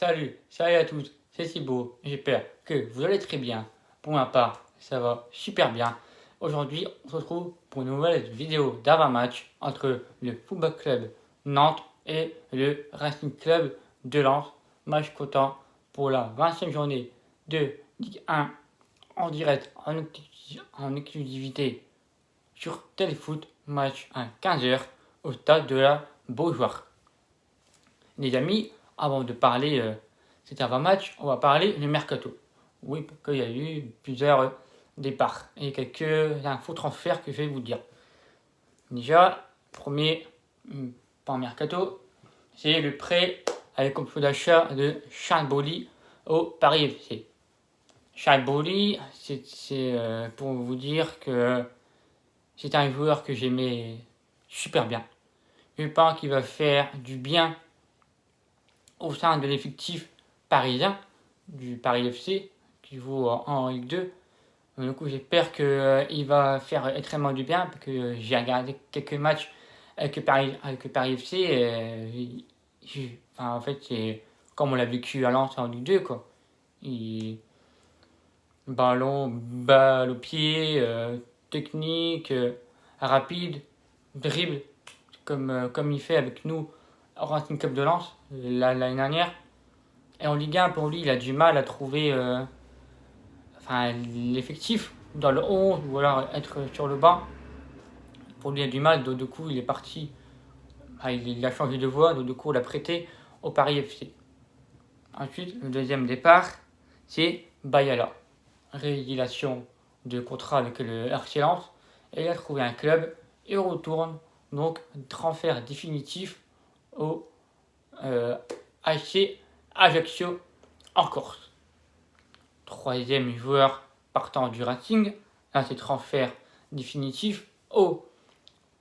Salut à tous, c'est Thibaut, j'espère que vous allez très bien. Pour ma part, ça va super bien. Aujourd'hui, on se retrouve pour une nouvelle vidéo d'avant-match entre le Football Club Nantes et le Racing Club de Lens. Match cotant pour la 20e journée de Ligue 1 en direct, en exclusivité sur Téléfoot. Match à 15h au stade de la Beaujoire. Les amis, avant de parler cet avant-match, on va parler du mercato. Oui, parce qu'il y a eu plusieurs départs et quelques infos transferts que je vais vous dire. Déjà, premier par mercato, c'est le prêt avec option d'achat de Charles Boli au Paris FC. Charles Boli, c'est pour vous dire que c'est un joueur que j'aimais super bien. Je pense qu'il va faire du bien au sein de l'effectif parisien du Paris FC qui joue en Ligue 2. Du coup, j'espère qu'il va faire extrêmement du bien parce que j'ai regardé quelques matchs avec le Paris FC. En fait, c'est comme on l'a vécu à Lens en Ligue 2, quoi. Ballon, balle au pied, technique, rapide, dribble, comme il fait avec nous au Racing Club de Lens l'année dernière. Et en Ligue 1, pour lui, il a du mal à trouver l'effectif dans le 11 ou alors être sur le banc. Pour lui, il a du mal, donc du coup, il est parti. Il a changé de voie, donc du coup, on l'a prêté au Paris FC. Ensuite, le deuxième départ, c'est Bayala. Résiliation de contrat avec le RC Lens. Et il a trouvé un club et retourne donc transfert définitif au HC Ajaccio en Corse. Troisième joueur partant du Racing, là c'est transfert définitif au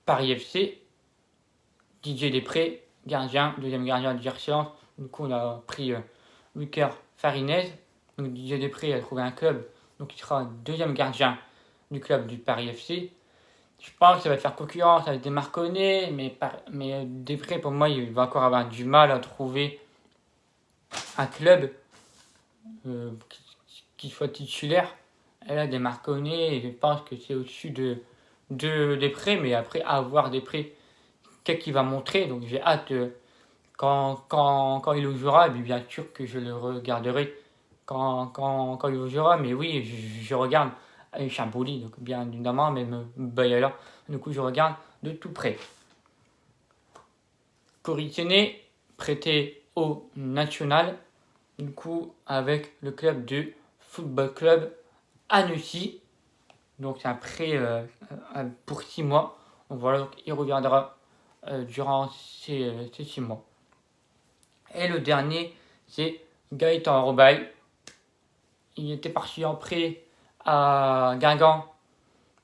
Paris FC. Didier Després, gardien, deuxième gardien du RC Lens. Du coup on a pris Lucas Farinez. Donc Didier Després a trouvé un club, donc il sera deuxième gardien du club du Paris FC. Je pense que ça va faire concurrence avec des Marconnet, mais Després pour moi il va encore avoir du mal à trouver un club qui soit titulaire. Elle a des Marconnet et je pense que c'est au-dessus de Després, mais après à voir Després qu'est-ce qu'il va montrer. Donc j'ai hâte quand il jouera, bien sûr que je le regarderai quand il jouera, mais oui, je regarde avec Chambouli, donc bien évidemment, même Bayala, du coup je regarde de tout près. Coritiene, prêté au National, du coup avec le club du Football Club Annecy. Donc c'est un prêt pour 6 mois. Donc voilà, donc il reviendra durant ces 6 mois. Et le dernier, c'est Gaëtan Robaille. Il était parti en prêt à Guingamp,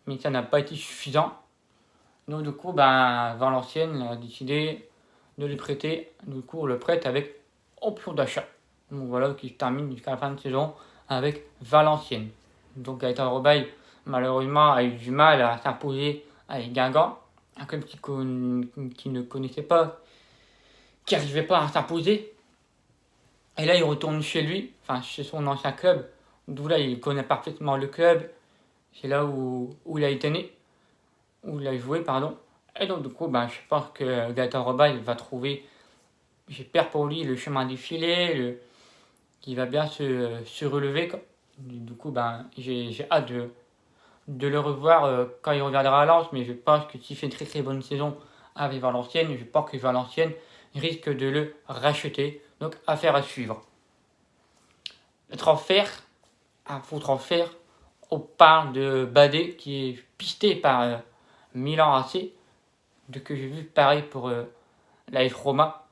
mais ça n'a pas été suffisant. Donc du coup, Valenciennes a décidé de le prêter. Du coup, on le prête avec option d'achat. Donc voilà, qui se termine jusqu'à la fin de saison avec Valenciennes. Donc Gaëtan Robaille, malheureusement, a eu du mal à s'imposer avec Guingamp, un club qui ne connaissait pas, qui n'arrivait pas à s'imposer. Et là, il retourne chez lui, chez son ancien club. D'où là, il connaît parfaitement le club. C'est là où il a été né, où il a joué, pardon. Et donc, du coup, je pense que Gaëtan Robaille va trouver, j'espère pour lui, le chemin défilé, qu'il va bien se relever. Du coup, j'ai hâte de le revoir quand il reviendra à Lens, mais je pense que s'il fait une très très bonne saison avec Valenciennes, je pense que Valenciennes risque de le racheter. Donc, affaire à suivre. Le transfert, un faux transfert, on parle de Badé qui est pisté par Milan AC, que j'ai vu pareil pour l'AS Roma.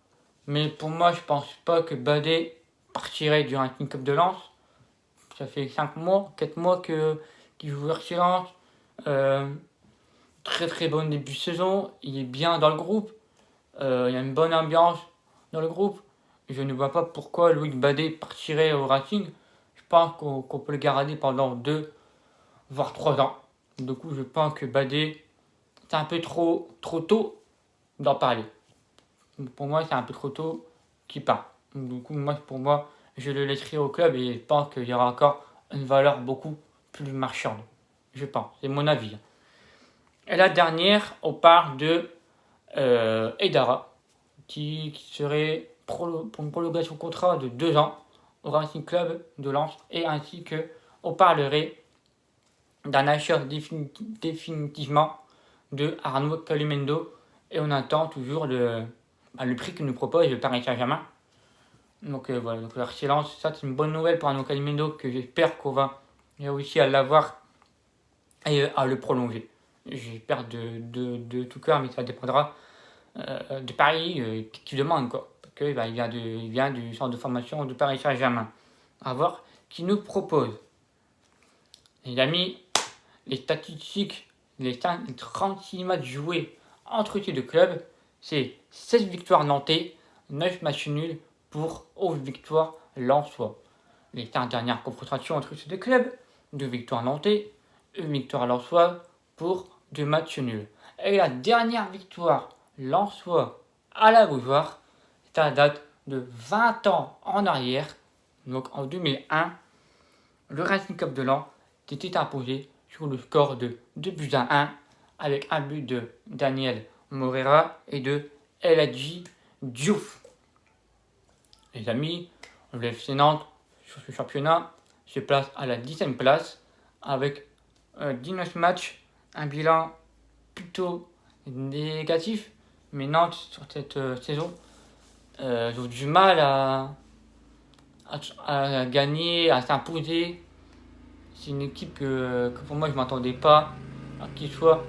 Mais pour moi, je pense pas que Badé partirait du Racing Club de Lens. Ça fait 4 mois qu'il joue RC Lens. Très très bon début de saison. Il est bien dans le groupe. Il y a une bonne ambiance dans le groupe. Je ne vois pas pourquoi Loïc Badé partirait au Racing. Je pense qu'on peut le garder pendant 2 voire 3 ans. Du coup, je pense que Badé, c'est un peu trop tôt d'en parler. Pour moi, c'est un peu trop tôt qu'il part. Du coup, pour moi, je le laisserai au club et je pense qu'il y aura encore une valeur beaucoup plus marchande. Je pense, c'est mon avis. Et la dernière, on parle de Edara, qui serait pour une prolongation de contrat de 2 ans au Racing Club de Lens, et ainsi que on parlerait d'un achat définitivement de Arnaud Calimendo, et on attend toujours le prix que nous propose le Paris Saint-Germain. Donc voilà, donc leur silence, ça c'est une bonne nouvelle pour Arnaud Calimendo, que j'espère qu'on va réussir à l'avoir et à le prolonger. J'espère de tout cœur, mais ça dépendra de Paris qui demande, quoi. Parce qu'il il vient du centre de formation de Paris Saint-Germain. À voir qui nous propose. Les amis, les statistiques, les 36 matchs joués entre ces deux clubs, c'est 16 victoires nantaises, 9 matchs nuls pour 11 victoires lensois. Les 5 dernières confrontations entre ces deux clubs, 2 victoires nantaises, 1 victoire lensoise pour 2 matchs nuls. Et la dernière victoire lensois à la Beaujoire, ça date de 20 ans en arrière, donc en 2001, le Racing Club de Lens s'était imposé sur le score de 2-1 avec un but de Daniel Morera et de El Hadji Diouf. Les amis, le FC Nantes sur ce championnat se place à la 10e place avec 19 matchs, un bilan plutôt négatif, mais Nantes sur cette saison ont du mal à gagner, à s'imposer. C'est une équipe que pour moi je ne m'attendais pas à qu'il soit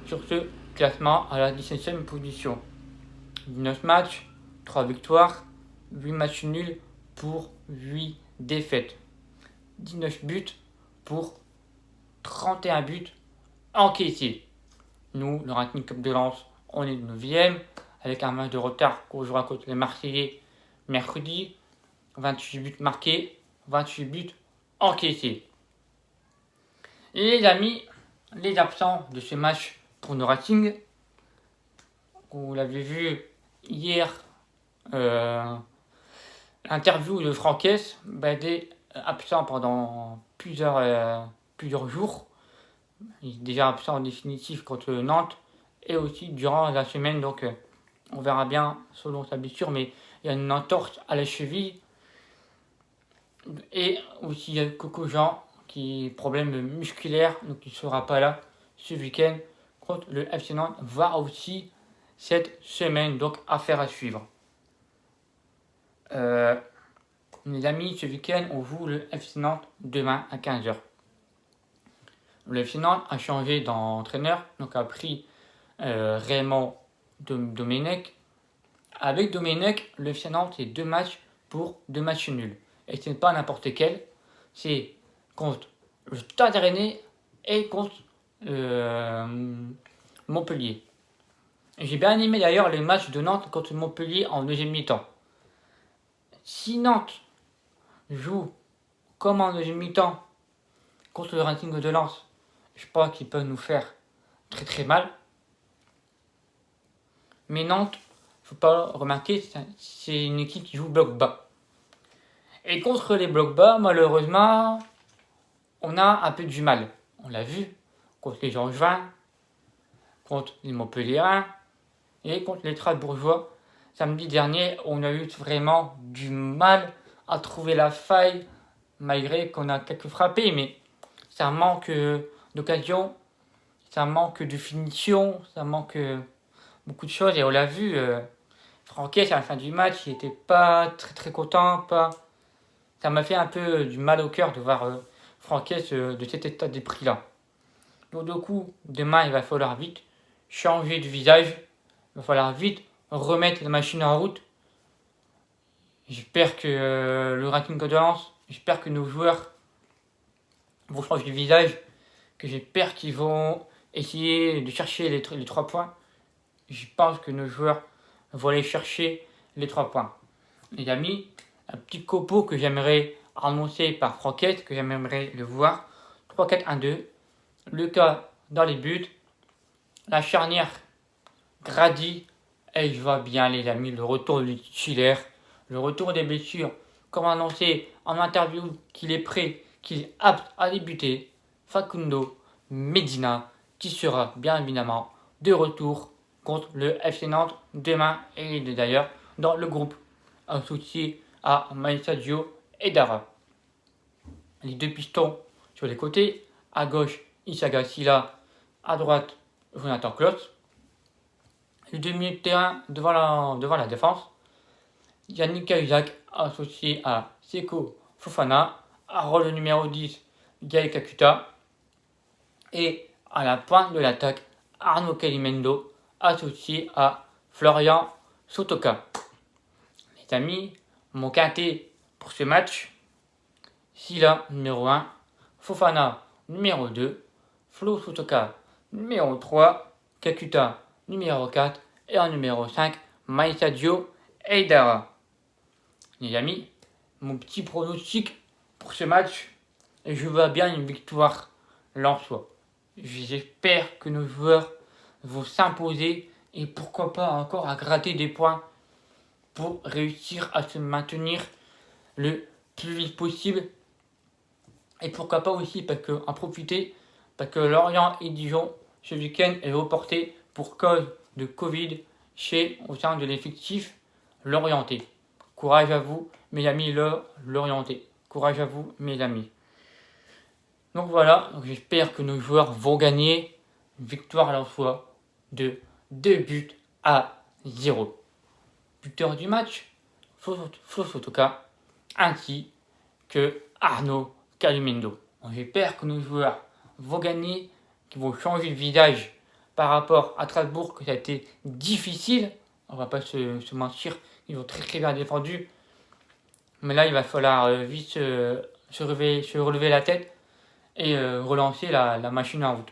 sur ce classement à la 17e position. 19 matchs, 3 victoires, 8 matchs nuls pour 8 défaites. 19 buts pour 31 buts encaissés. Nous, le Racing Club de Lens, on est 9e avec un match de retard qu'on jouera contre les Marseillais mercredi. 28 buts marqués, 28 buts encaissés. Et les amis, les absents de ce match pour nos Racing, vous l'avez vu hier, l'interview de Franquès, était absent pendant plusieurs jours. Il est déjà absent en définitif contre Nantes et aussi durant la semaine, donc on verra bien selon sa blessure, mais il y a une entorse à la cheville. Et aussi il y a Coco Jean qui problème musculaire, donc il ne sera pas là ce week-end contre le FC Nantes, voire aussi cette semaine, donc affaire à suivre. Les amis, ce week-end on joue le FC Nantes demain à 15h. Le FC Nantes a changé d'entraîneur, donc a pris Raymond Domenech. Avec Domenech, le FC Nantes c'est 2 matchs pour 2 matchs nuls. Et ce n'est pas n'importe quel, c'est contre le Stade Rennais et contre Montpellier. J'ai bien aimé d'ailleurs les matchs de Nantes contre Montpellier en deuxième mi-temps. Si Nantes joue comme en deuxième mi-temps contre le Racing de Lens, je pense qu'ils peuvent nous faire très très mal. Mais Nantes, il ne faut pas remarquer, c'est une équipe qui joue bloc bas. Et contre les blocs bas, malheureusement, on a un peu du mal. On l'a vu contre les Angevins, contre les Montpelliérains et contre les Strasbourgeois. Samedi dernier, on a eu vraiment du mal à trouver la faille, malgré qu'on a quelques frappés, mais ça manque d'occasion, ça manque de finition, ça manque beaucoup de choses. Et on l'a vu, Franquès, à la fin du match, il n'était pas très très content. Ça m'a fait un peu du mal au cœur de voir Franquès de cet état d'esprit-là. Donc du coup, demain, il va falloir vite changer de visage. Il va falloir vite remettre la machine en route. J'espère que le Racing de Lens, j'espère que nos joueurs vont changer de visage, que j'espère qu'ils vont essayer de chercher les 3 points. Je pense que nos joueurs vont aller chercher les 3 points. Les amis, un petit copo que j'aimerais annoncer par Franquette, que j'aimerais le voir. 3-4-1-2. Le cas dans les buts. La charnière Grady. Et je vois bien les amis, le retour du titulaire le retour des blessures, comme annoncé en interview qu'il est prêt, qu'il est apte à débuter, Facundo Medina, qui sera bien évidemment de retour contre le FC Nantes demain et d'ailleurs dans le groupe associé à Maïsadio et Dara. Les deux pistons sur les côtés, à gauche Issaga Silla, à droite Jonathan Klotz. Les deux milieux de terrain devant la défense, Yannick Cahuzac associé à Seko Fofana, à rôle numéro 10 Gaël Kakuta et à la pointe de l'attaque Arnaud Calimendo associé à Florian Sotoka. Les amis, mon quintet pour ce match, Silla numéro 1, Fofana numéro 2, Flo Sotoka numéro 3, Kakuta numéro 4 et en numéro 5, Maïsadio Eidara. Les amis, mon petit pronostic pour ce match, je vois bien une victoire lensois. J'espère que nos joueurs vont s'imposer et pourquoi pas encore à gratter des points pour réussir à se maintenir le plus vite possible. Et pourquoi pas aussi en profiter parce que Lorient et Dijon ce week-end est reporté pour cause de Covid au sein de l'effectif Lorientais. Courage à vous, mes amis Lorientais. Courage à vous, mes amis. Donc voilà, j'espère que nos joueurs vont gagner une victoire à leur fois de 2-0. Buteur du match, Flo Sotoka, ainsi que Arnaud Calimendo. J'espère que nos joueurs vont gagner, qu'ils vont changer de visage par rapport à Strasbourg, que ça a été difficile. On va pas se mentir, ils ont très très bien défendu. Mais là, il va falloir vite se relever la tête et relancer la machine en route.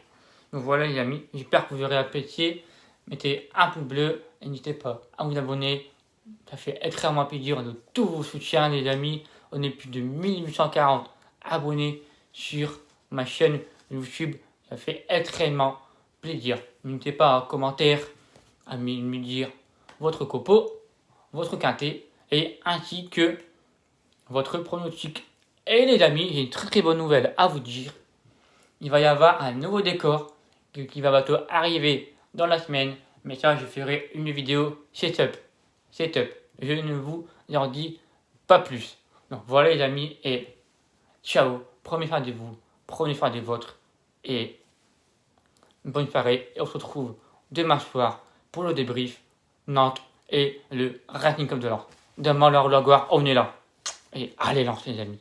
Donc voilà les amis, j'espère que vous aurez apprécié. Mettez un pouce bleu et n'hésitez pas à vous abonner. Ça fait extrêmement plaisir de tous vos soutiens les amis. On est plus de 1840 abonnés sur ma chaîne YouTube. Ça fait extrêmement plaisir. N'hésitez pas en commentaire à me dire votre copo, votre quintet et ainsi que votre pronostic. Et les amis, j'ai une très très bonne nouvelle à vous dire. Il va y avoir un nouveau décor qui va bientôt arriver dans la semaine. Mais ça, je ferai une vidéo setup. Je ne vous en dis pas plus. Donc voilà les amis et ciao. Prenez soin de vous, prenez soin des vôtres et bonne soirée. Et on se retrouve demain soir pour le débrief Nantes et le Racing Club de Lens. Demain, leur gloire, on est là. Et allez Lens les amis.